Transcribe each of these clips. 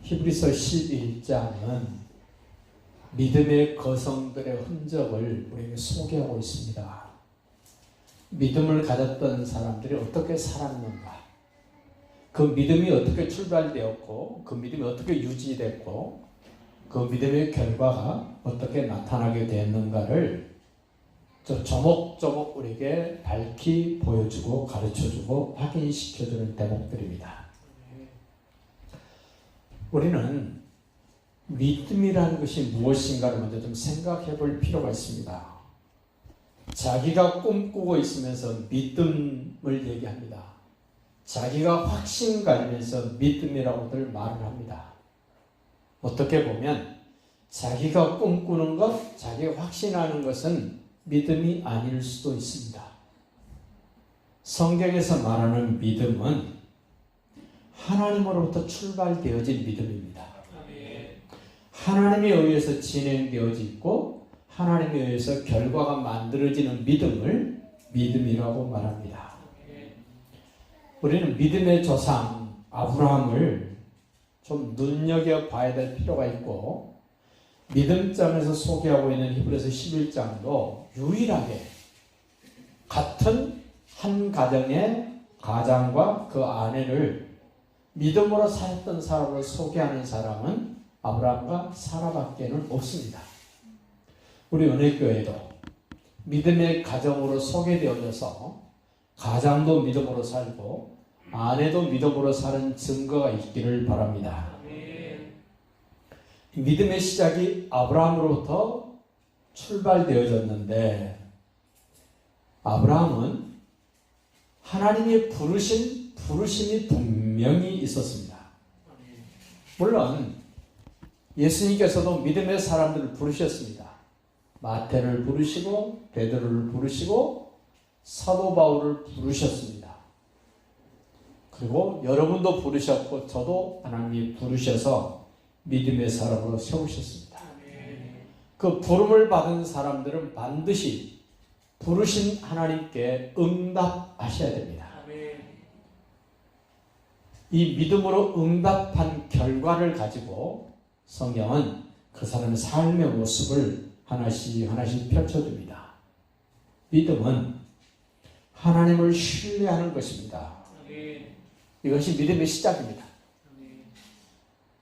히브리서 11장은 믿음의 거성들의 흔적을 우리에게 소개하고 있습니다. 믿음을 가졌던 사람들이 어떻게 살았는가, 그 믿음이 어떻게 출발되었고 그 믿음이 어떻게 유지됐고 그 믿음의 결과가 어떻게 나타나게 되었는가를 조목조목 우리에게 밝히 보여주고 가르쳐주고 확인시켜주는 대목들입니다. 우리는 믿음이라는 것이 무엇인가를 먼저 좀 생각해 볼 필요가 있습니다. 자기가 꿈꾸고 있으면서 믿음을 얘기합니다. 자기가 확신 가지면서 믿음이라고들 말을 합니다. 어떻게 보면 자기가 꿈꾸는 것, 자기가 확신하는 것은 믿음이 아닐 수도 있습니다. 성경에서 말하는 믿음은 하나님으로부터 출발되어진 믿음입니다. 하나님에 의해서 진행되어져 있고 하나님에 의해서 결과가 만들어지는 믿음을 믿음이라고 말합니다. 우리는 믿음의 조상 아브라함을 좀 눈여겨봐야 될 필요가 있고, 믿음장에서 소개하고 있는 히브리서 11장도 유일하게 같은 한 가정의 가장과 그 아내를 믿음으로 살았던 사람으로 소개하는 사람은 아브라함과 사라밖에는 없습니다. 우리 은혜교회도 믿음의 가정으로 소개되어져서 가장도 믿음으로 살고 아내도 믿음으로 사는 증거가 있기를 바랍니다. 믿음의 시작이 아브라함으로부터 출발되어졌는데, 아브라함은 하나님의 부르심이 분명히 있었습니다. 물론 예수님께서도 믿음의 사람들을 부르셨습니다. 마태를 부르시고 베드로를 부르시고 사도 바울을 부르셨습니다. 그리고 여러분도 부르셨고 저도 하나님이 부르셔서 믿음의 사람으로 세우셨습니다. 그 부름을 받은 사람들은 반드시 부르신 하나님께 응답하셔야 됩니다. 이 믿음으로 응답한 결과를 가지고 성경은 그 사람의 삶의 모습을 하나씩 펼쳐줍니다. 믿음은 하나님을 신뢰하는 것입니다. 이것이 믿음의 시작입니다.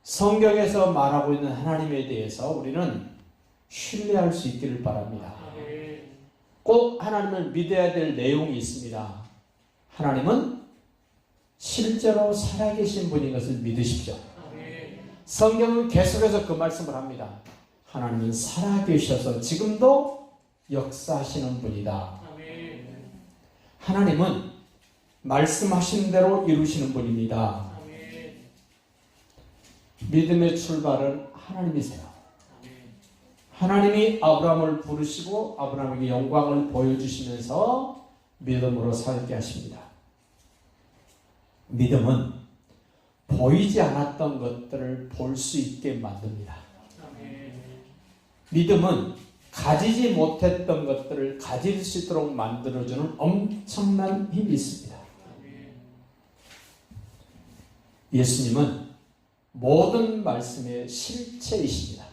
성경에서 말하고 있는 하나님에 대해서 우리는 신뢰할 수 있기를 바랍니다. 꼭 하나님을 믿어야 될 내용이 있습니다. 하나님은 실제로 살아계신 분인 것을 믿으십시오. 성경은 계속해서 그 말씀을 합니다. 하나님은 살아계셔서 지금도 역사하시는 분이다. 하나님은 말씀하신 대로 이루시는 분입니다. 믿음의 출발은 하나님이세요. 하나님이 아브라함을 부르시고 아브라함에게 영광을 보여주시면서 믿음으로 살게 하십니다. 믿음은 보이지 않았던 것들을 볼 수 있게 만듭니다. 믿음은 가지지 못했던 것들을 가질 수 있도록 만들어주는 엄청난 힘이 있습니다. 예수님은 모든 말씀의 실체이십니다.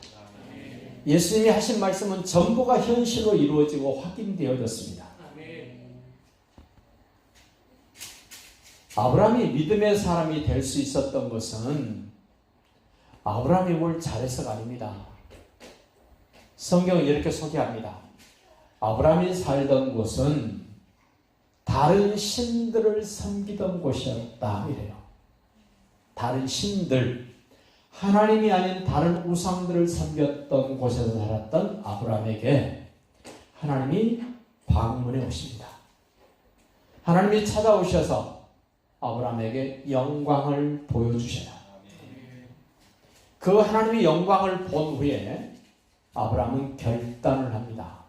예수님이 하신 말씀은 전부가 현실로 이루어지고 확인되어졌습니다. 아브라함이 믿음의 사람이 될 수 있었던 것은 아브라함이 뭘 잘해서가 아닙니다. 성경은 이렇게 소개합니다. 아브라함이 살던 곳은 다른 신들을 섬기던 곳이었다 이래요. 다른 신들, 하나님이 아닌 다른 우상들을 섬겼던 곳에서 살았던 아브라함에게 하나님이 방문해 오십니다. 하나님이 찾아오셔서 아브라함에게 영광을 보여주셔요. 그 하나님의 영광을 본 후에 아브라함은 결단을 합니다.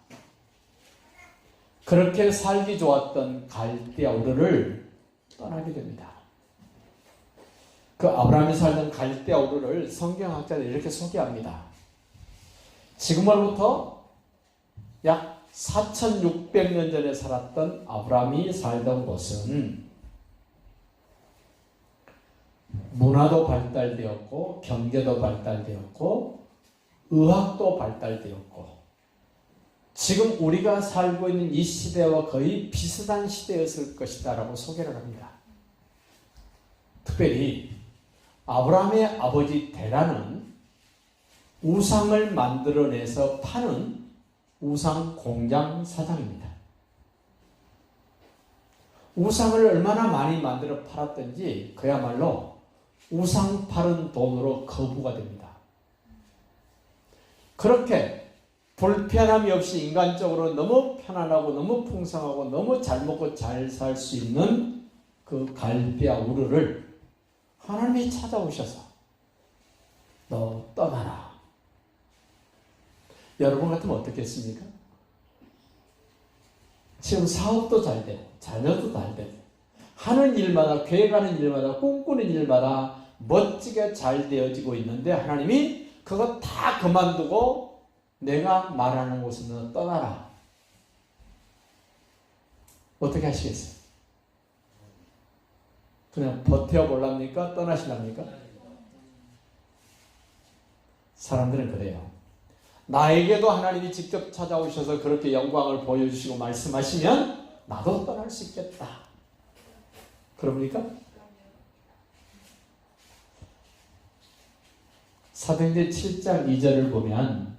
그렇게 살기 좋았던 갈대아 우르를 떠나게 됩니다. 그 아브라함이 살던 갈대아 우르를 성경학자들이 이렇게 소개합니다. 지금으로부터 약 4600년 전에 살았던 아브라함이 살던 곳은 문화도 발달되었고 경제도 발달되었고 의학도 발달되었고 지금 우리가 살고 있는 이 시대와 거의 비슷한 시대였을 것이다 라고 소개를 합니다. 특별히 아브라함의 아버지 데라는 우상을 만들어내서 파는 우상 공장 사장입니다. 우상을 얼마나 많이 만들어 팔았던지 그야말로 우상 파는 돈으로 거부가 됩니다. 그렇게 불편함이 없이 인간적으로 너무 편안하고 너무 풍성하고 너무 잘 먹고 잘 살 수 있는 그 갈대아 우르를 하나님이 찾아오셔서 너 떠나라. 여러분 같으면 어떻겠습니까? 지금 사업도 잘 되고 자녀도 잘 되고 하는 일마다 계획하는 일마다 꿈꾸는 일마다 멋지게 잘 되어지고 있는데 하나님이 그거 다 그만두고 내가 말하는 곳으로 떠나라. 어떻게 하시겠어요? 그냥 버텨볼랍니까? 떠나실랍니까? 사람들은 그래요. 나에게도 하나님이 직접 찾아오셔서 그렇게 영광을 보여주시고 말씀하시면 나도 떠날 수 있겠다. 그럽니까? 사도행전 7장 2절을 보면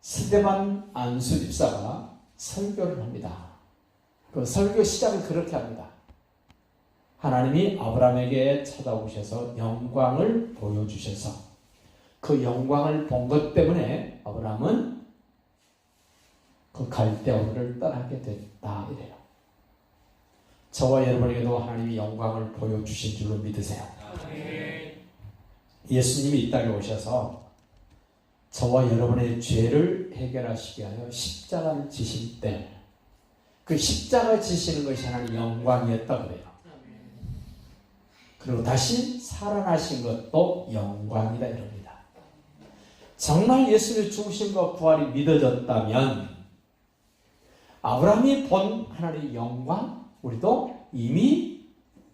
스데반 안수 집사가 설교를 합니다. 그 설교 시작을 그렇게 합니다. 하나님이 아브라함에게 찾아오셔서 영광을 보여주셔서 그 영광을 본 것 때문에 아브라함은 그 갈대아우르를 떠나게 됐다 이래요. 저와 여러분에게도 하나님이 영광을 보여주신 줄로 믿으세요. 예수님이 이 땅에 오셔서 저와 여러분의 죄를 해결하시게 하여 십자가를 지실 때 그 십자가 지시는 것이 하나님의 영광이었다 그래요. 그리고 다시 살아나신 것도 영광이다 이럽니다. 정말 예수님의 죽으심과 부활이 믿어졌다면 아브라함이 본 하나님의 영광 우리도 이미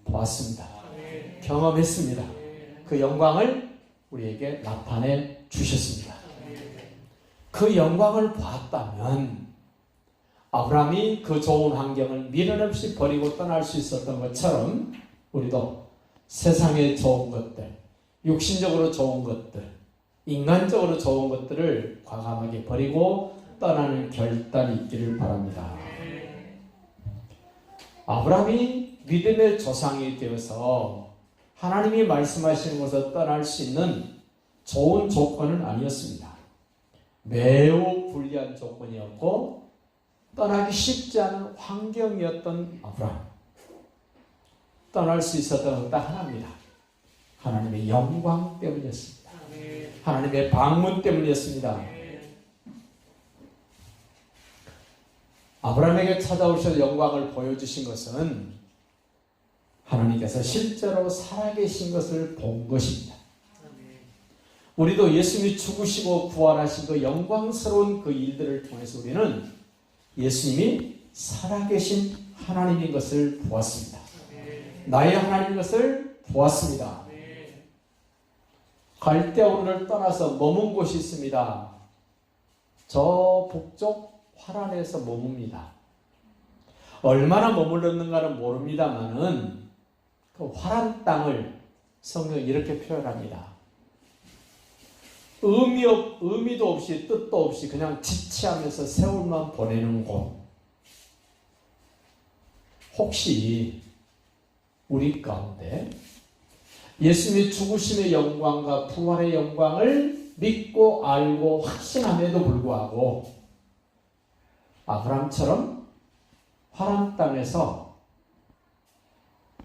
보았습니다. 경험했습니다. 그 영광을 우리에게 나타내 주셨습니다. 그 영광을 보았다면 아브라함이 그 좋은 환경을 미련 없이 버리고 떠날 수 있었던 것처럼 우리도 세상의 좋은 것들, 육신적으로 좋은 것들, 인간적으로 좋은 것들을 과감하게 버리고 떠나는 결단이 있기를 바랍니다. 아브라함이 믿음의 조상이 되어서 하나님이 말씀하시는 곳에서 떠날 수 있는 좋은 조건은 아니었습니다. 매우 불리한 조건이었고 떠나기 쉽지 않은 환경이었던 아브라함. 떠날 수 있었던 건 딱 하나입니다. 하나님의 영광 때문이었습니다. 하나님의 방문 때문이었습니다. 아브라함에게 찾아오셔서 영광을 보여주신 것은 하나님께서 실제로 살아계신 것을 본 것입니다. 우리도 예수님이 죽으시고 부활하신 그 영광스러운 그 일들을 통해서 우리는 예수님이 살아계신 하나님인 것을 보았습니다. 나의 하나님인 것을 보았습니다. 갈대아우르를 떠나서 머문 곳이 있습니다. 저 북쪽 화란에서 머뭅니다. 얼마나 머물렀는가는 모릅니다만은 그 화란 땅을 성경이 이렇게 표현합니다. 의미도 없이 뜻도 없이 그냥 지체하면서 세월만 보내는 곳. 혹시 우리 가운데 예수님의 죽으심의 영광과 부활의 영광을 믿고 알고 확신함에도 불구하고 아브라함처럼 화란 땅에서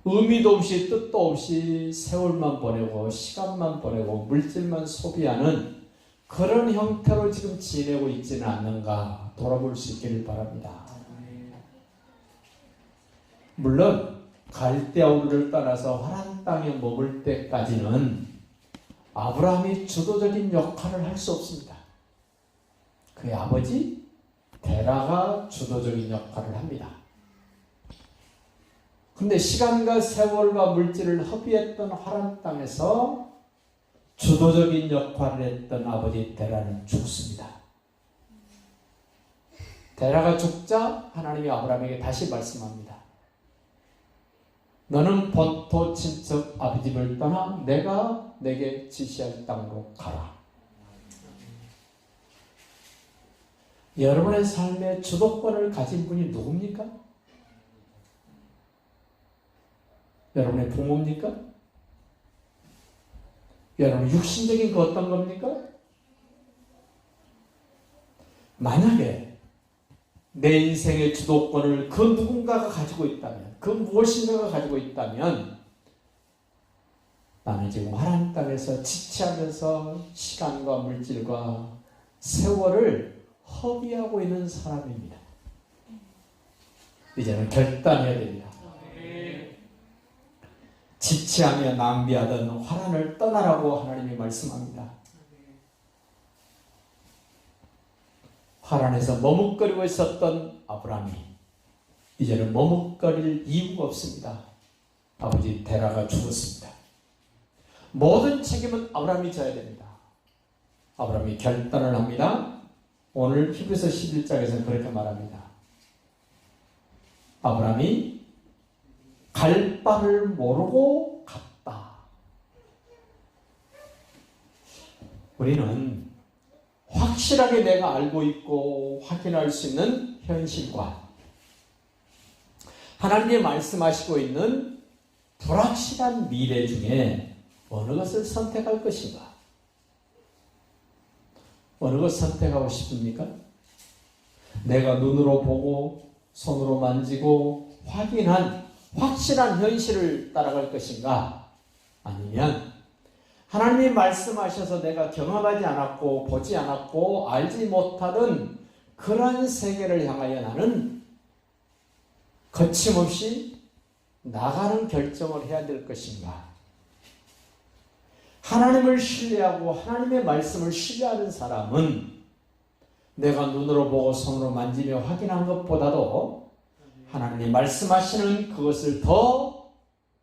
의미도 없이 뜻도 없이 세월만 보내고 시간만 보내고 물질만 소비하는 그런 형태로 지금 지내고 있지는 않는가 돌아볼 수 있기를 바랍니다. 물론 갈대아우르를 따라서 화란 땅에 머물 때까지는 아브라함이 주도적인 역할을 할 수 없습니다. 그의 아버지 데라가 주도적인 역할을 합니다. 그런데 시간과 세월과 물질을 허비했던 하란 땅에서 주도적인 역할을 했던 아버지 데라는 죽습니다. 데라가 죽자 하나님이 아브라함에게 다시 말씀합니다. 너는 본토 친척 아비 집을 떠나 내가 내게 지시할 땅으로 가라. 여러분의 삶의 주도권을 가진 분이 누굽니까? 여러분의 부모입니까? 여러분 육신적인 그 어떤 겁니까? 만약에 내 인생의 주도권을 그 누군가가 가지고 있다면, 그 무엇인가가 가지고 있다면 나는 지금 하나님 땅에서 지체하면서 시간과 물질과 세월을 허비하고 있는 사람입니다. 이제는 결단해야 됩니다. 지체하며 낭비하던 화란을 떠나라고 하나님이 말씀합니다. 하란에서 머뭇거리고 있었던 아브라함이 이제는 머뭇거릴 이유가 없습니다. 아버지 데라가 죽었습니다. 모든 책임은 아브라함이 져야 됩니다. 아브라함이 결단을 합니다. 오늘 히브리서 11장에서는 그렇게 말합니다. 아브라함이 갈 바를 모르고 갔다. 우리는 확실하게 내가 알고 있고 확인할 수 있는 현실과 하나님이 말씀하시고 있는 불확실한 미래 중에 어느 것을 선택할 것인가? 어느 것 선택하고 싶습니까? 내가 눈으로 보고 손으로 만지고 확인한 확실한 현실을 따라갈 것인가? 아니면 하나님이 말씀하셔서 내가 경험하지 않았고 보지 않았고 알지 못하던 그러한 세계를 향하여 나는 거침없이 나가는 결정을 해야 될 것인가? 하나님을 신뢰하고 하나님의 말씀을 신뢰하는 사람은 내가 눈으로 보고 손으로 만지며 확인한 것보다도 하나님이 말씀하시는 그것을 더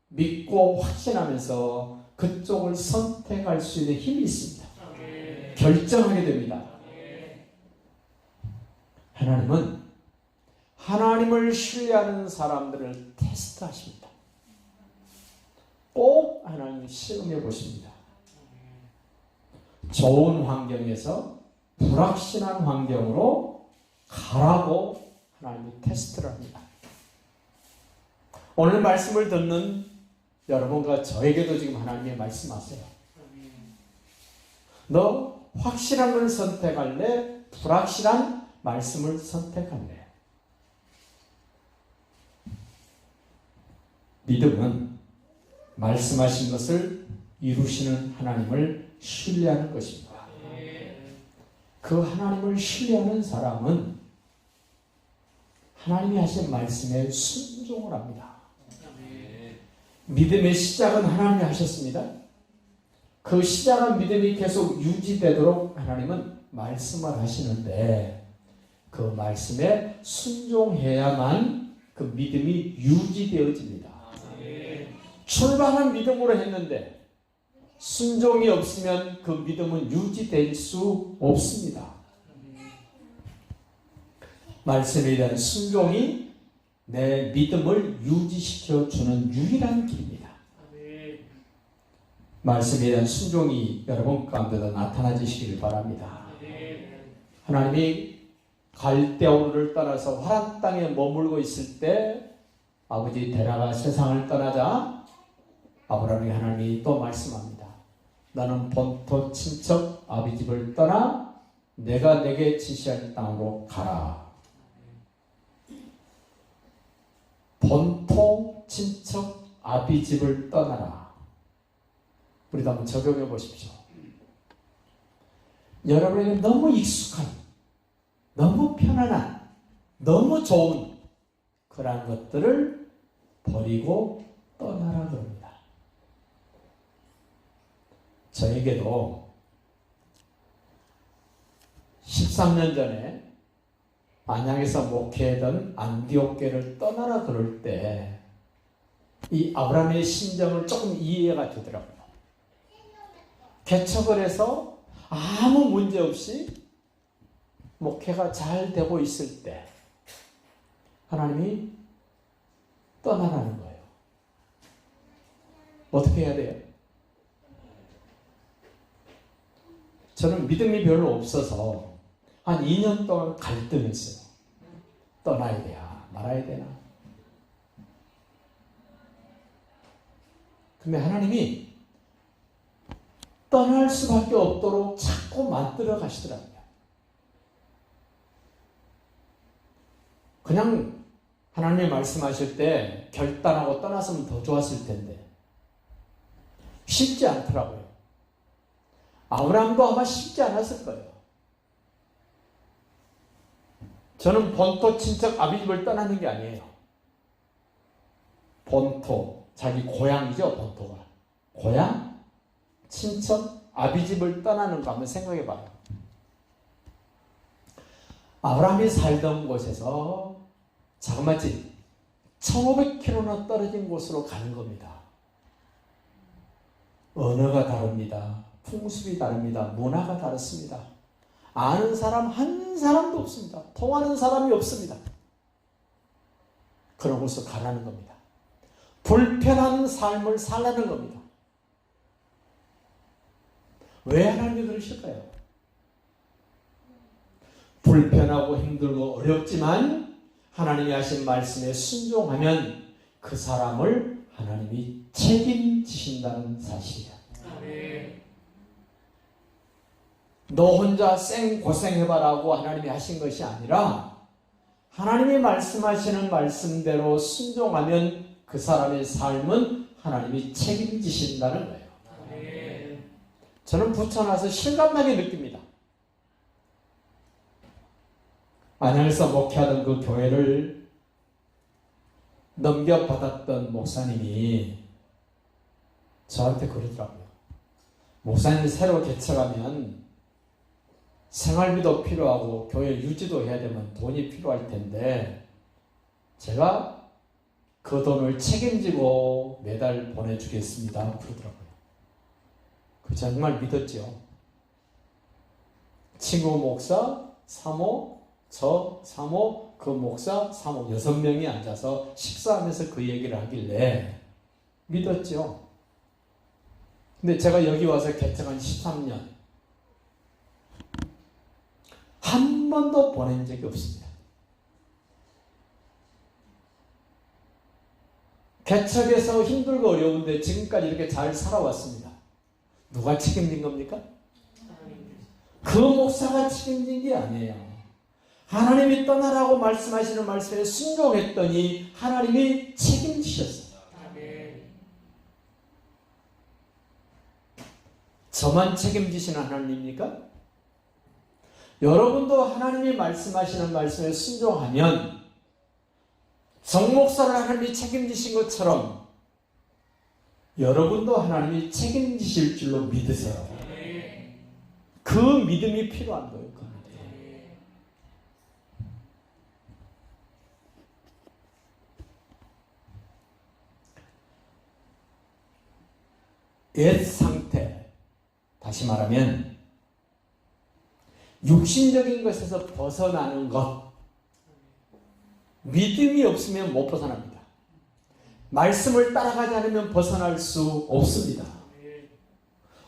믿고 확신하면서 그쪽을 선택할 수 있는 힘이 있습니다. 결정하게 됩니다. 하나님은 하나님을 신뢰하는 사람들을 테스트하십니다. 꼭 하나님 시험해 보십니다. 좋은 환경에서 불확실한 환경으로 가라고 하나님이 테스트를 합니다. 오늘 말씀을 듣는 여러분과 저에게도 지금 하나님이 말씀하세요. 너 확실한 걸 선택할래? 불확실한 말씀을 선택할래? 믿음은 말씀하신 것을 이루시는 하나님을 신뢰하는 것입니다. 그 하나님을 신뢰하는 사람은 하나님이 하신 말씀에 순종을 합니다. 믿음의 시작은 하나님이 하셨습니다. 그 시작한 믿음이 계속 유지되도록 하나님은 말씀을 하시는데 그 말씀에 순종해야만 그 믿음이 유지되어집니다. 출발한 믿음으로 했는데 순종이 없으면 그 믿음은 유지될 수 없습니다. 말씀에 대한 순종이 내 믿음을 유지시켜 주는 유일한 길입니다. 말씀에 대한 순종이 여러분 가운데도 나타나시기를 바랍니다. 하나님이 갈대아우르를 떠나서 화란 땅에 머물고 있을 때 아버지 데라가 세상을 떠나자 아브라함이 하나님이 또 말씀합니다. 나는 본토 친척 아비 집을 떠나 내가 내게 지시할 땅으로 가라. 본토 친척 아비 집을 떠나라. 우리도 한번 적용해 보십시오. 여러분에게 너무 익숙한, 너무 편안한, 너무 좋은 그러한 것들을 버리고 떠나라 그럽니다. 저에게도 13년 전에 안양에서 목회하던 안디옥교를 떠나라 그럴 때 이 아브라함의 심정을 조금 이해가 되더라고요. 개척을 해서 아무 문제 없이 목회가 잘 되고 있을 때 하나님이 떠나라는 거예요. 어떻게 해야 돼요? 저는 믿음이 별로 없어서 한 2년 동안 갈등했어요. 떠나야 돼야 말아야 되나? 근데 하나님이 떠날 수밖에 없도록 자꾸 만들어 가시더라고요. 그냥 하나님이 말씀하실 때 결단하고 떠났으면 더 좋았을 텐데 쉽지 않더라고요. 아브라함도 아마 쉽지 않았을 거예요. 저는 본토 친척 아비집을 떠나는 게 아니에요. 본토, 자기 고향이죠, 본토가. 고향, 친척, 아비집을 떠나는 거 한번 생각해 봐요. 아브라함이 살던 곳에서 자그마치 1500km나 떨어진 곳으로 가는 겁니다. 언어가 다릅니다. 풍습이 다릅니다. 문화가 다릅니다. 아는 사람 한 사람도 없습니다. 통하는 사람이 없습니다. 그런 곳으로 가라는 겁니다. 불편한 삶을 살라는 겁니다. 왜 하나님이 그러실까요? 불편하고 힘들고 어렵지만 하나님이 하신 말씀에 순종하면 그 사람을 하나님이 책임지신다는 사실이야. 너 혼자 생고생해봐라고 하나님이 하신 것이 아니라 하나님이 말씀하시는 말씀대로 순종하면 그 사람의 삶은 하나님이 책임지신다는 거예요. 저는 부천 와서 실감나게 느낍니다. 안양에서 목회하던 그 교회를 넘겨받았던 목사님이 저한테 그러더라고요. 목사님이 새로 개척하면 생활비도 필요하고 교회 유지도 해야 되면 돈이 필요할 텐데 제가 그 돈을 책임지고 매달 보내주겠습니다. 그러더라고요. 그 정말 믿었죠. 친구 목사, 사모, 저 사모, 그 목사, 사모 6명이 앉아서 식사하면서 그 얘기를 하길래 믿었죠. 근데 제가 여기 와서 개척한 13년 한 번도 보낸 적이 없습니다. 개척에서 힘들고 어려운데 지금까지 이렇게 잘 살아왔습니다. 누가 책임진 겁니까? 그 목사가 책임진 게 아니에요. 하나님이 떠나라고 말씀하시는 말씀에 순종했더니 하나님이 책임지셨어요. 저만 책임지시는 하나님입니까? 여러분도 하나님이 말씀하시는 말씀에 순종하면 정목사를 하나님이 책임지신 것처럼 여러분도 하나님이 책임지실 줄로 믿으세요. 그 믿음이 필요한 거예요. 그 믿음. 옛 상태, 다시 말하면 육신적인 것에서 벗어나는 것, 믿음이 없으면 못 벗어납니다. 말씀을 따라가지 않으면 벗어날 수 없습니다.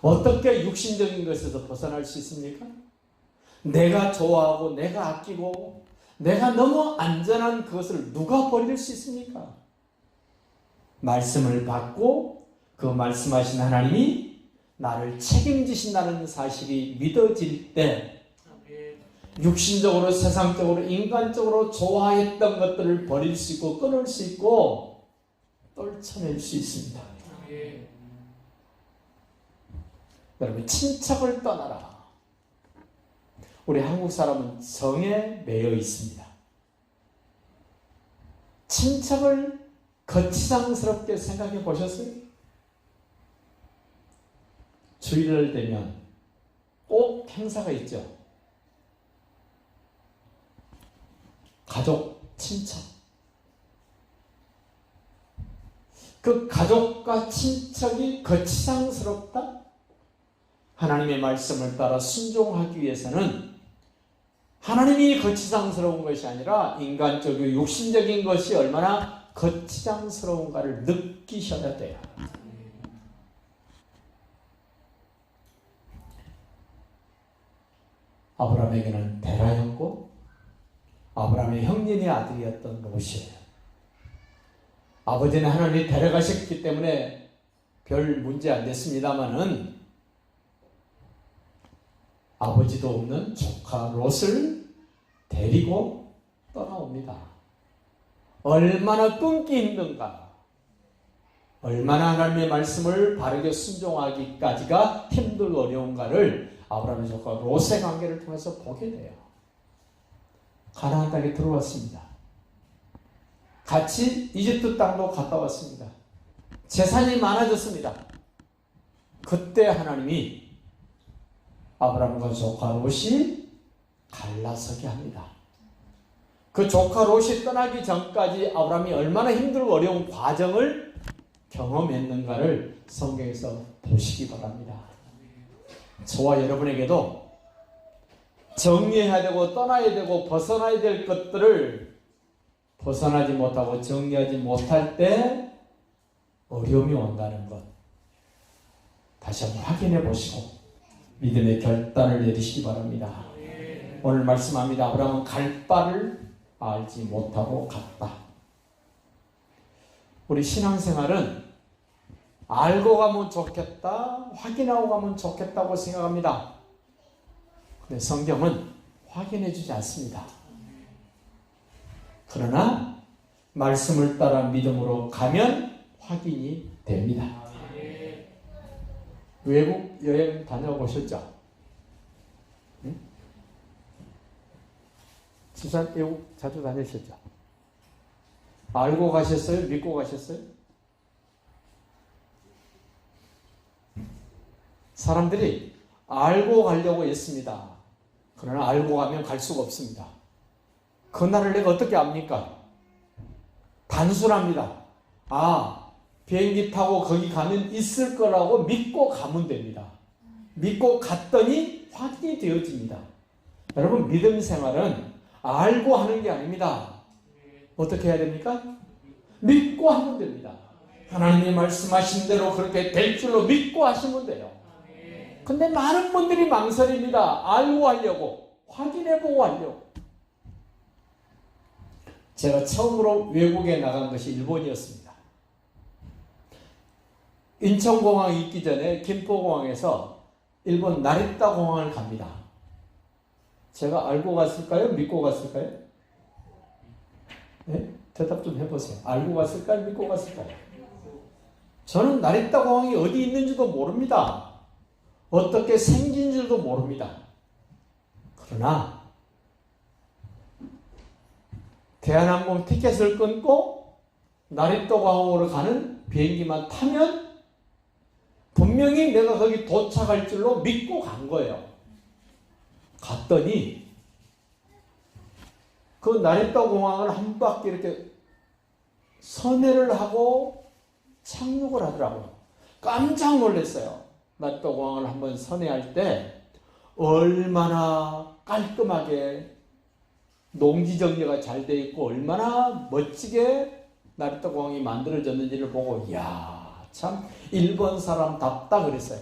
어떻게 육신적인 것에서 벗어날 수 있습니까? 내가 좋아하고 내가 아끼고 내가 너무 안전한 그것을 누가 버릴 수 있습니까? 말씀을 받고 그 말씀하신 하나님이 나를 책임지신다는 사실이 믿어질 때 육신적으로, 세상적으로, 인간적으로 좋아했던 것들을 버릴 수 있고 끊을 수 있고 떨쳐낼 수 있습니다. 여러분, 친척을 떠나라. 우리 한국 사람은 정에 매여 있습니다. 친척을 거치장스럽게 생각해 보셨어요? 주일날 되면 꼭 행사가 있죠. 가족, 친척. 그 가족과 친척이 거치장스럽다? 하나님의 말씀을 따라 순종하기 위해서는 하나님이 거치장스러운 것이 아니라 인간적이고 육신적인 것이 얼마나 거치장스러운가를 느끼셔야 돼요. 아브라함에게는 데라였고 아브라함의 형님의 아들이었던 롯이에요. 아버지는 하나님이 데려가셨기 때문에 별 문제 안 됐습니다마는 아버지도 없는 조카 롯을 데리고 떠나옵니다. 얼마나 끊기 힘든가, 얼마나 하나님의 말씀을 바르게 순종하기까지가 힘들고 어려운가를 아브라함의 조카 롯의 관계를 통해서 보게 돼요. 가나안 땅에 들어왔습니다. 같이 이집트 땅도 갔다 왔습니다. 재산이 많아졌습니다. 그때 하나님이 아브라함과 조카 롯이 갈라서게 합니다. 그 조카 롯이 떠나기 전까지 아브라함이 얼마나 힘들고 어려운 과정을 경험했는가를 성경에서 보시기 바랍니다. 저와 여러분에게도 정리해야 되고 떠나야 되고 벗어나야 될 것들을 벗어나지 못하고 정리하지 못할 때 어려움이 온다는 것 다시 한번 확인해 보시고 믿음의 결단을 내리시기 바랍니다. 오늘 말씀합니다. 아브라함은 갈 바를 알지 못하고 갔다. 우리 신앙생활은 알고 가면 좋겠다, 확인하고 가면 좋겠다고 생각합니다. 근데 성경은 확인해 주지 않습니다. 그러나 말씀을 따라 믿음으로 가면 확인이 됩니다. 외국 여행 다녀보셨죠? 응? 집사님 외국 자주 다니셨죠? 알고 가셨어요? 믿고 가셨어요? 사람들이 알고 가려고 했습니다. 그러나 알고 가면 갈 수가 없습니다. 그날을 내가 어떻게 압니까? 단순합니다. 비행기 타고 거기 가면 있을 거라고 믿고 가면 됩니다. 믿고 갔더니 확인이 되어집니다. 여러분, 믿음 생활은 알고 하는 게 아닙니다. 어떻게 해야 됩니까? 믿고 하면 됩니다. 하나님이 말씀하신 대로 그렇게 될 줄로 믿고 하시면 돼요. 근데 많은 분들이 망설입니다. 알고 하려고, 확인해보고 하려고. 제가 처음으로 외국에 나간 것이 일본이었습니다. 인천공항 있기 전에 김포공항에서 일본 나리타 공항을 갑니다. 제가 알고 갔을까요? 믿고 갔을까요? 네? 대답 좀 해보세요. 알고 갔을까요? 믿고 갔을까요? 저는 나리타 공항이 어디 있는지도 모릅니다. 어떻게 생긴 줄도 모릅니다. 그러나 대한항공 티켓을 끊고 나리타 공항으로 가는 비행기만 타면 분명히 내가 거기 도착할 줄로 믿고 간 거예요. 갔더니 그 나리타 공항을 한 바퀴 이렇게 선회를 하고 착륙을 하더라고요. 깜짝 놀랐어요. 나리타 공항을 한번 선회할 때 얼마나 깔끔하게 농지 정리가 잘 돼 있고 얼마나 멋지게 나리타 공항이 만들어졌는지를 보고 이야, 참 일본 사람답다 그랬어요.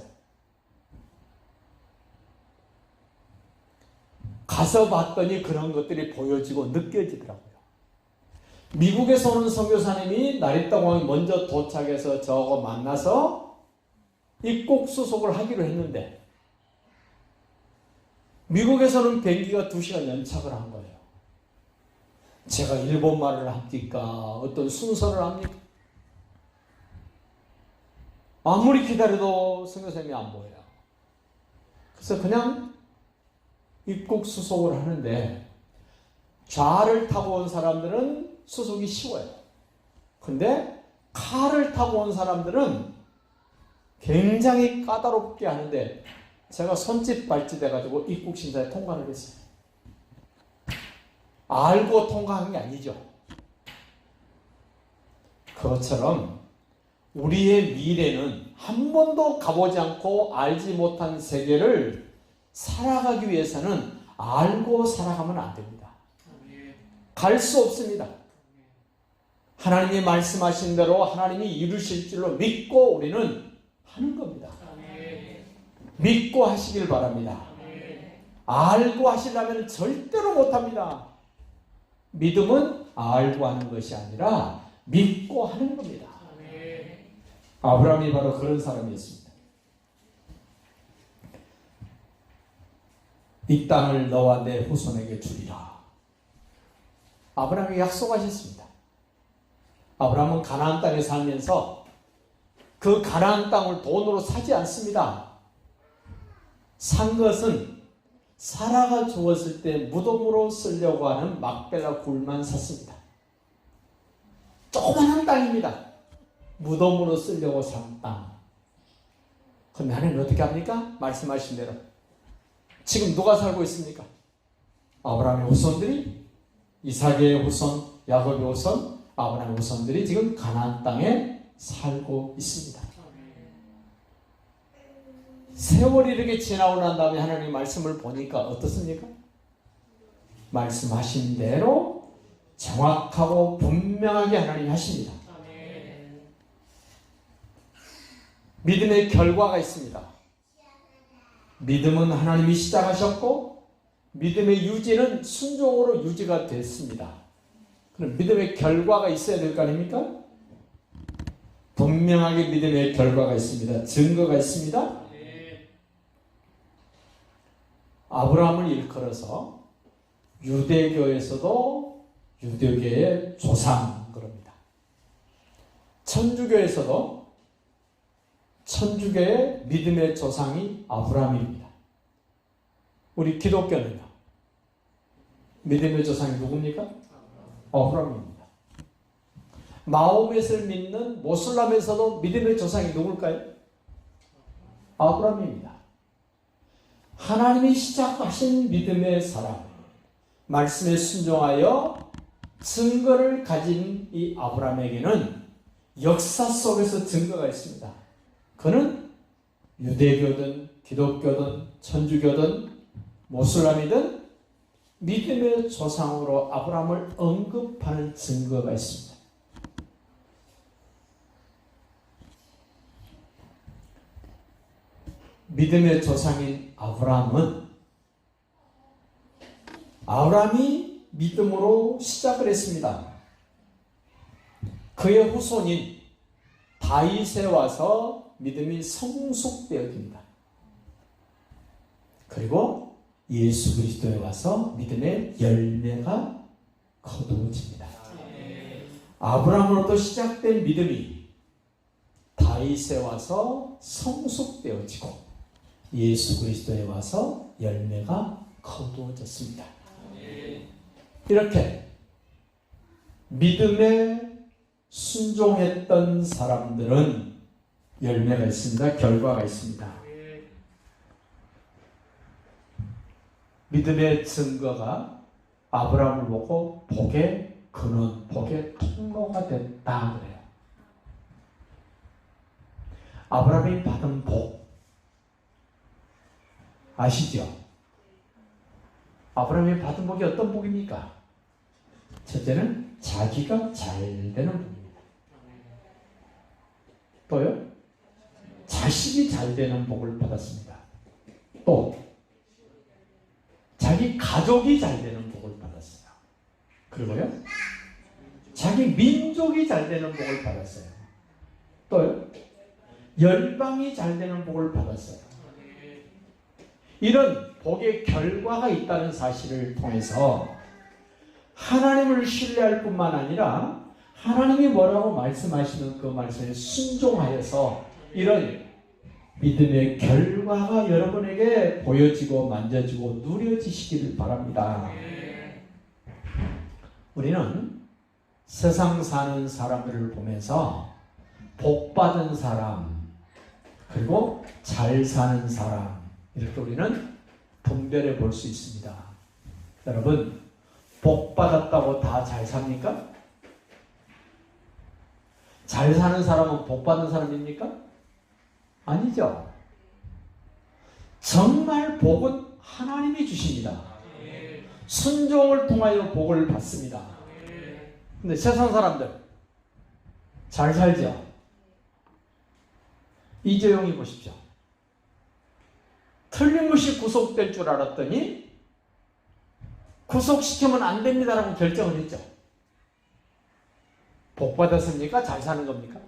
가서 봤더니 그런 것들이 보여지고 느껴지더라고요. 미국에서 오는 선교사님이 나리타 공항에 먼저 도착해서 저하고 만나서 입국 수속을 하기로 했는데 미국에서는 비행기가 2시간 연착을 한 거예요. 제가 일본말을 합니까? 어떤 순서를 합니까? 아무리 기다려도 선교사님이 안 보여요. 그래서 그냥 입국 수속을 하는데 좌를 타고 온 사람들은 수속이 쉬워요. 근데 칼을 타고 온 사람들은 굉장히 까다롭게 하는데 제가 손짓 발짓 해가지고 입국 심사에 통과를 했어요. 알고 통과한 게 아니죠. 그것처럼 우리의 미래는 한 번도 가보지 않고 알지 못한 세계를 살아가기 위해서는 알고 살아가면 안 됩니다. 갈 수 없습니다. 하나님이 말씀하신 대로 하나님이 이루실 줄로 믿고 우리는 하는 겁니다. 믿고 하시길 바랍니다. 알고 하시려면 절대로 못합니다. 믿음은 알고 하는 것이 아니라 믿고 하는 겁니다. 아브라함이 바로 그런 사람이었습니다. 이 땅을 너와 내 후손에게 주리라. 아브라함이 약속하셨습니다. 아브라함은 가나안 땅에 살면서 그 가나안 땅을 돈으로 사지 않습니다. 산 것은 사라가 죽었을 때 무덤으로 쓰려고 하는 막벨라 굴만 샀습니다. 조그마한 땅입니다. 무덤으로 쓰려고 산 땅. 그럼 하나님 어떻게 합니까? 말씀하신 대로. 지금 누가 살고 있습니까? 아브라함의 후손들이, 이삭의 후손, 야곱의 후손, 아브라함의 후손들이 지금 가나안 땅에 살고 있습니다. 세월이 이렇게 지나고 난 다음에 하나님 말씀을 보니까 어떻습니까? 말씀하신 대로 정확하고 분명하게 하나님이 하십니다. 믿음의 결과가 있습니다. 믿음은 하나님이 시작하셨고 믿음의 유지는 순종으로 유지가 됐습니다. 그럼 믿음의 결과가 있어야 될 거 아닙니까? 분명하게 믿음의 결과가 있습니다. 증거가 있습니다. 아브라함을 일컬어서 유대교에서도 유대교의 조상 그럽니다. 천주교에서도 천주교의 믿음의 조상이 아브라함입니다. 우리 기독교는요, 믿음의 조상이 누굽니까? 아브라함입니다. 마호멧을 믿는 모슬람에서도 믿음의 조상이 누굴까요? 아브라함입니다. 하나님이 시작하신 믿음의 사람, 말씀에 순종하여 증거를 가진 이 아브라함에게는 역사 속에서 증거가 있습니다. 그는 유대교든 기독교든 천주교든 모슬람이든 믿음의 조상으로 아브라함을 언급하는 증거가 있습니다. 믿음의 조상인 아브라함이 믿음으로 시작을 했습니다. 그의 후손인 다윗에 와서 믿음이 성숙되어집니다. 그리고 예수 그리스도에 와서 믿음의 열매가 거두어집니다. 아브라함으로부터 시작된 믿음이 다윗에 와서 성숙되어지고 예수 그리스도에 와서 열매가 거두어졌습니다. 이렇게 믿음에 순종했던 사람들은 열매가 있습니다. 결과가 있습니다. 믿음의 증거가 아브라함을 보고 복의 근원, 복의 통로가 됐다 그래요. 아브라함이 받은 복 아시죠? 아브라함이 받은 복이 어떤 복입니까? 첫째는 자기가 잘 되는 복입니다. 또요? 자식이 잘 되는 복을 받았습니다. 또 자기 가족이 잘 되는 복을 받았어요. 그리고요? 자기 민족이 잘 되는 복을 받았어요. 또요? 열방이 잘 되는 복을 받았어요. 이런 복의 결과가 있다는 사실을 통해서 하나님을 신뢰할 뿐만 아니라 하나님이 뭐라고 말씀하시는 그 말씀에 순종하여서 이런 믿음의 결과가 여러분에게 보여지고 만져지고 누려지시기를 바랍니다. 우리는 세상 사는 사람들을 보면서 복 받은 사람 그리고 잘 사는 사람 이렇게 우리는 분별해 볼 수 있습니다. 여러분, 복 받았다고 다 잘 삽니까? 잘 사는 사람은 복 받는 사람입니까? 아니죠. 정말 복은 하나님이 주십니다. 순종을 통하여 복을 받습니다. 근데 세상 사람들 잘 살죠? 이재용이 보십시오. 틀림없이 구속될 줄 알았더니 구속시키면 안 됩니다라고 결정을 했죠. 복 받았습니까? 잘 사는 겁니까?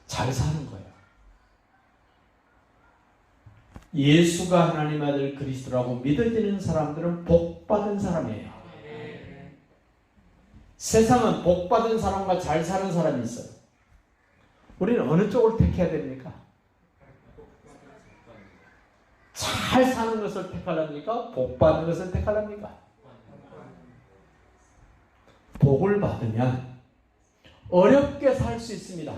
잘 사는 거예요. 예수가 하나님 아들 그리스도라고 믿어지는 사람들은 복 받은 사람이에요. 세상은 복 받은 사람과 잘 사는 사람이 있어요. 우리는 어느 쪽을 택해야 됩니까? 잘 사는 것을 택하랍니까? 복 받는 것을 택하랍니까? 복을 받으면 어렵게 살 수 있습니다.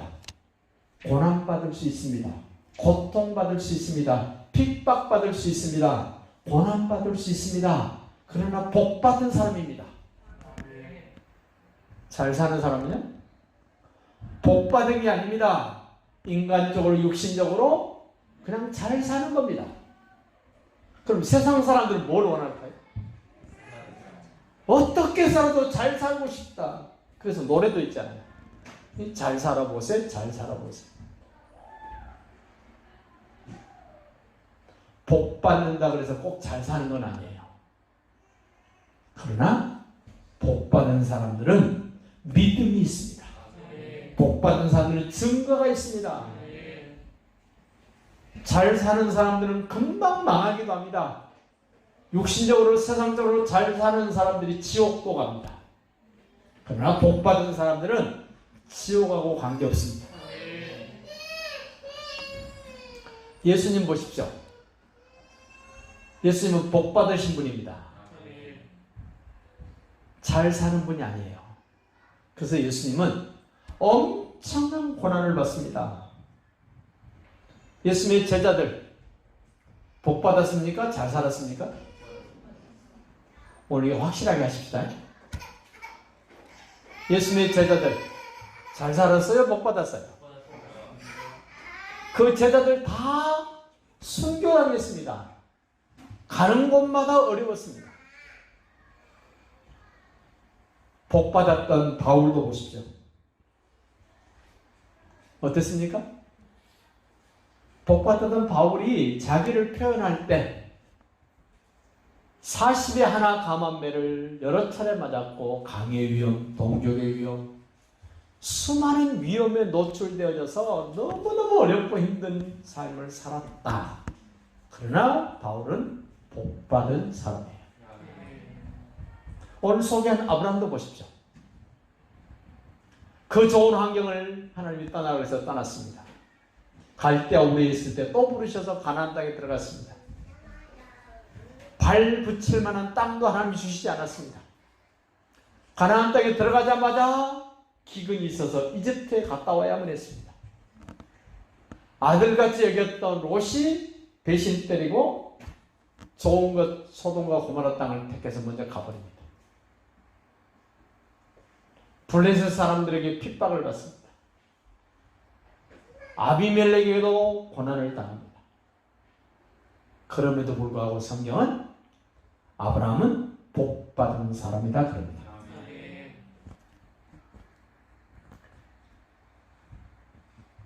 고난받을 수 있습니다. 고통받을 수 있습니다. 핍박받을 수 있습니다. 고난받을 수 있습니다. 그러나 복받은 사람입니다. 잘 사는 사람은요? 복받은 게 아닙니다. 인간적으로 육신적으로 그냥 잘 사는 겁니다. 그럼 세상 사람들은 뭘 원할까요? 어떻게 살아도 잘 살고 싶다. 그래서 노래도 있잖아요. 잘 살아보세요. 잘 살아보세요. 복 받는다 그래서 꼭 잘 사는 건 아니에요. 그러나 복 받은 사람들은 믿음이 있습니다. 복 받은 사람들은 증거가 있습니다. 잘 사는 사람들은 금방 망하기도 합니다. 육신적으로 세상적으로 잘 사는 사람들이 지옥도 갑니다. 그러나 복 받은 사람들은 지옥하고 관계없습니다. 예수님 보십시오. 예수님은 복 받으신 분입니다. 잘 사는 분이 아니에요. 그래서 예수님은 엄청난 고난을 받습니다. 예수님의 제자들 복 받았습니까? 잘 살았습니까? 오늘 이거 확실하게 하십시다. 예수님의 제자들 잘 살았어요? 복 받았어요? 그 제자들 다 순교당했습니다. 가는 곳마다 어려웠습니다. 복 받았던 바울도 보십시오. 어땠습니까? 복 받았던 바울이 자기를 표현할 때 40에 하나 감한매를 여러 차례 맞았고 강의 위험, 동족의 위험, 수많은 위험에 노출되어져서 너무너무 어렵고 힘든 삶을 살았다. 그러나 바울은 복 받은 사람이에요. 오늘 소개한 아브라함도 보십시오. 그 좋은 환경을 하나님이 떠나라고 해서 떠났습니다. 갈대아 우레에 있을 때 또 부르셔서 가나안 땅에 들어갔습니다. 발 붙일 만한 땅도 하나님이 주시지 않았습니다. 가나안 땅에 들어가자마자 기근이 있어서 이집트에 갔다 와야만 했습니다. 아들같이 여겼던 롯이 배신 때리고 좋은 것 소돔과 고모라 땅을 택해서 먼저 가버립니다. 블레셋 사람들에게 핍박을 받습니다. 아비멜렉에게도 고난을 당합니다. 그럼에도 불구하고 성경은 아브라함은 복받은 사람이다 그럽니다.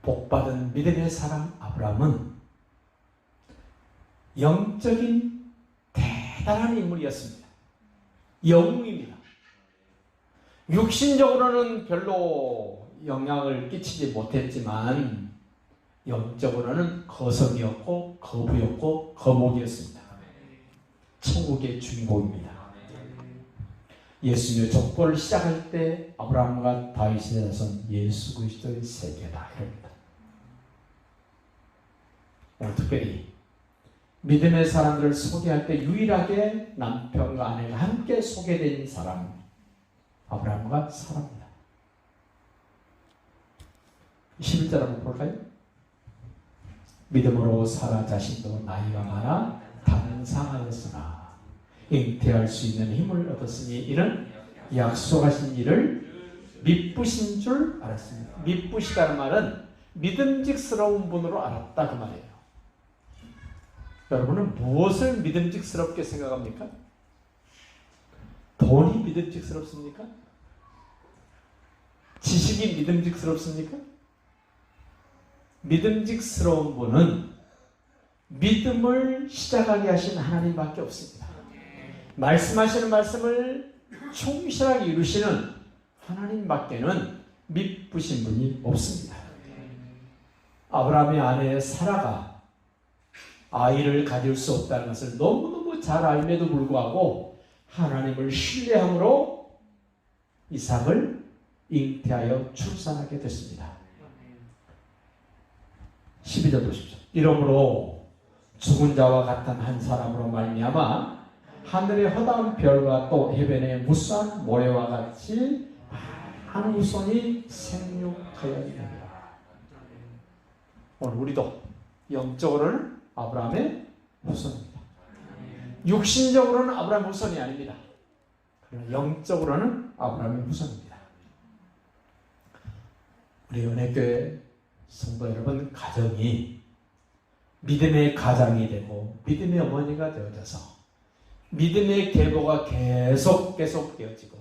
복받은 믿음의 사람 아브라함은 영적인 대단한 인물이었습니다. 영웅입니다. 육신적으로는 별로 영향을 끼치지 못했지만 영적으로는 거성이었고 거부였고 거목이었습니다. 천국의 주인공입니다. 예수님의 족보를 시작할 때 아브라함과 다윗의 자손 예수 그리스도의 세계다 이럽니다. 오늘 특별히 믿음의 사람들을 소개할 때 유일하게 남편과 아내가 함께 소개된 사람 아브라함과 사라입니다. 11절 한번 볼까요? 믿음으로 사라 자신도 나이가 많아 단상하였으나 잉태할 수 있는 힘을 얻었으니 이는 약속하신 일을 미쁘신 줄 알았습니다. 미쁘시다는 말은 믿음직스러운 분으로 알았다 그 말이에요. 여러분은 무엇을 믿음직스럽게 생각합니까? 돈이 믿음직스럽습니까? 지식이 믿음직스럽습니까? 믿음직스러운 분은 믿음을 시작하게 하신 하나님밖에 없습니다. 말씀하시는 말씀을 충실하게 이루시는 하나님밖에는 믿으신 분이 없습니다. 아브라함의 아내 사라가 아이를 가질 수 없다는 것을 너무너무 잘 알매도 불구하고 하나님을 신뢰함으로 이삭을 잉태하여 출산하게 됐습니다. 12절 보십시오. 이러므로 죽은 자와 같은 한 사람으로 말미암아 하늘의 허다한 별과 또 해변의 무수한 모래와 같이 많은 후손이 생육하였느니라. 오늘 우리도 영적으로는 아브라함의 후손입니다. 육신적으로는 아브라함의 후손이 아닙니다. 그러나 영적으로는 아브라함의 후손입니다. 우리 은혜교회 성도 여러분 가정이 믿음의 가장이 되고 믿음의 어머니가 되어져서 믿음의 계보가 계속 되어지고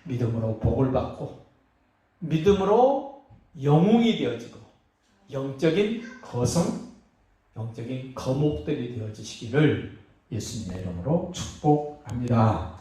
믿음으로 복을 받고 믿음으로 영웅이 되어지고 영적인 거성, 영적인 거목들이 되어지시기를 예수님의 이름으로 축복합니다.